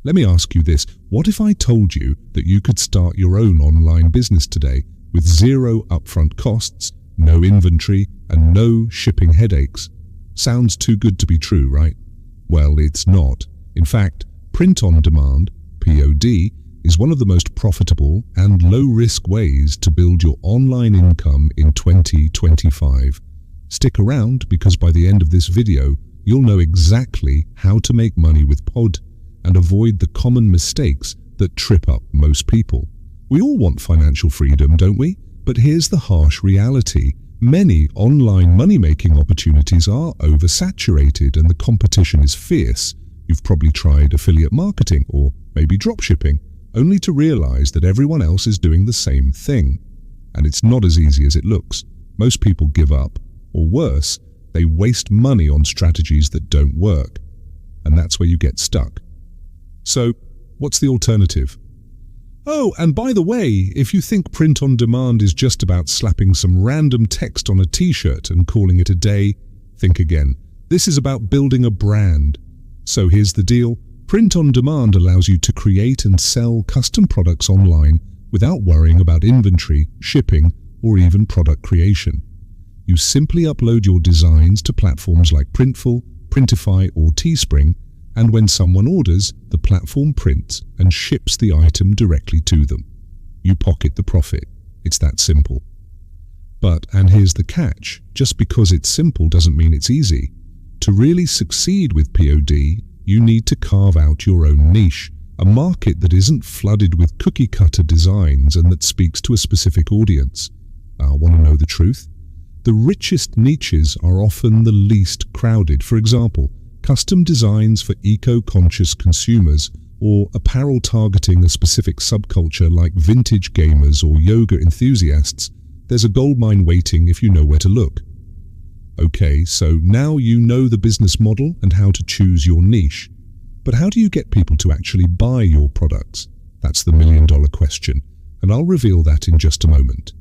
Let me ask you this. What if I told you that you could start your own online business today with zero upfront costs, no inventory, and no shipping headaches? Sounds too good to be true, right? Well, it's not. In fact, print on demand, POD, is one of the most profitable and low-risk ways to build your online income in 2025. Stick around because by the end of this video, you'll know exactly how to make money with Pod and avoid the common mistakes that trip up most people. We all want financial freedom, don't we? But here's the harsh reality. Many online money-making opportunities are oversaturated and the competition is fierce. You've probably tried affiliate marketing or maybe dropshipping, only to realize that everyone else is doing the same thing. And it's not as easy as it looks. Most people give up, or worse, they waste money on strategies that don't work. And that's where you get stuck. So, what's the alternative? Oh, and by the way, if you think print on demand is just about slapping some random text on a t-shirt and calling it a day, think again. This is about building a brand. So here's the deal. Print on demand allows you to create and sell custom products online without worrying about inventory, shipping, or even product creation. You simply upload your designs to platforms like Printful, Printify, or Teespring, and when someone orders, the platform prints and ships the item directly to them. You pocket the profit. It's that simple. But, and here's the catch, just because it's simple doesn't mean it's easy. To really succeed with POD, you need to carve out your own niche, a market that isn't flooded with cookie-cutter designs and that speaks to a specific audience. Want to know the truth? The richest niches are often the least crowded. For example, custom designs for eco-conscious consumers or apparel targeting a specific subculture like vintage gamers or yoga enthusiasts. There's a goldmine waiting if you know where to look. Okay, so now you know the business model and how to choose your niche. But how do you get people to actually buy your products? That's the million-dollar question, and I'll reveal that in just a moment.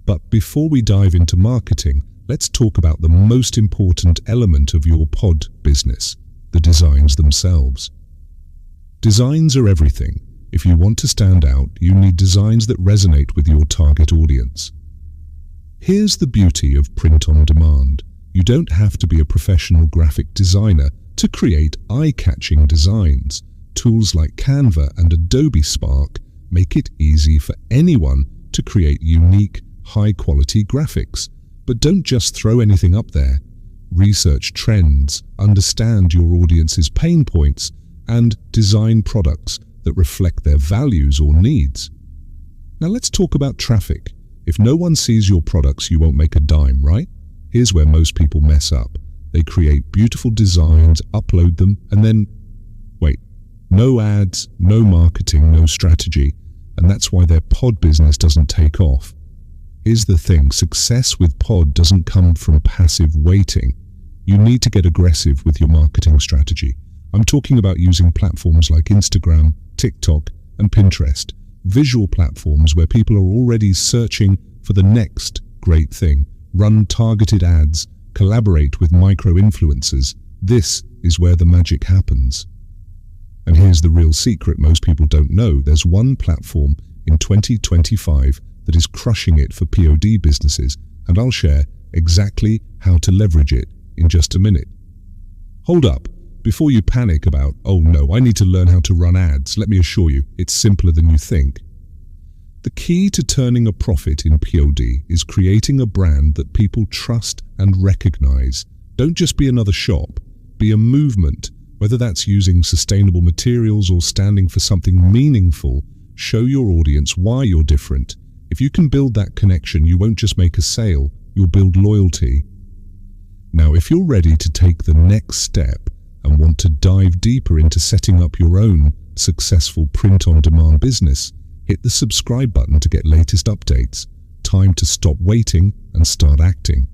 But before we dive into marketing, let's talk about the most important element of your pod business, the designs themselves. Designs are everything. If you want to stand out, you need designs that resonate with your target audience. Here's the beauty of print on demand. You don't have to be a professional graphic designer to create eye-catching designs. Tools like Canva and Adobe Spark make it easy for anyone to create unique, high-quality graphics. But don't just throw anything up there. Research trends, understand your audience's pain points, and design products that reflect their values or needs. Now let's talk about traffic. If no one sees your products, you won't make a dime, right? Here's where most people mess up. They create beautiful designs, upload them, and then, wait, no ads, no marketing, no strategy, and that's why their pod business doesn't take off. Here's the thing, success with Pod doesn't come from passive waiting. You need to get aggressive with your marketing strategy. I'm talking about using platforms like Instagram, TikTok, and Pinterest, visual platforms where people are already searching for the next great thing. Run targeted ads, collaborate with micro-influencers. This is where the magic happens. And here's the real secret most people don't know. There's one platform in 2025 that is crushing it for POD businesses, and I'll share exactly how to leverage it in just a minute. Hold up, before you panic about, oh no, I need to learn how to run ads, let me assure you, it's simpler than you think. The key to turning a profit in POD is creating a brand that people trust and recognize. Don't just be another shop, be a movement, whether that's using sustainable materials or standing for something meaningful. Show your audience why you're different. If you can build that connection, you won't just make a sale, you'll build loyalty. Now, if you're ready to take the next step and want to dive deeper into setting up your own successful print-on-demand business, hit the subscribe button to get latest updates. Time to stop waiting and start acting.